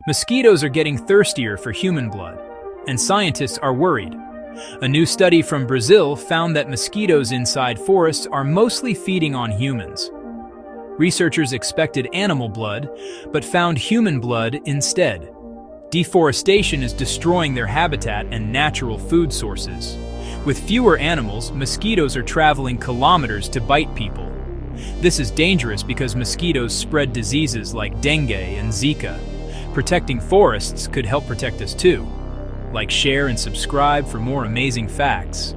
Mosquitoes are getting thirstier for human blood, and scientists are worried. A new study from Brazil found that mosquitoes inside forests are mostly feeding on humans. Researchers expected animal blood, but found human blood instead. Deforestation is destroying their habitat and natural food sources. With fewer animals, mosquitoes are traveling kilometers to bite people. This is dangerous because mosquitoes spread diseases like dengue and Zika. Protecting forests could help protect us too. Like, share, and subscribe for more amazing facts.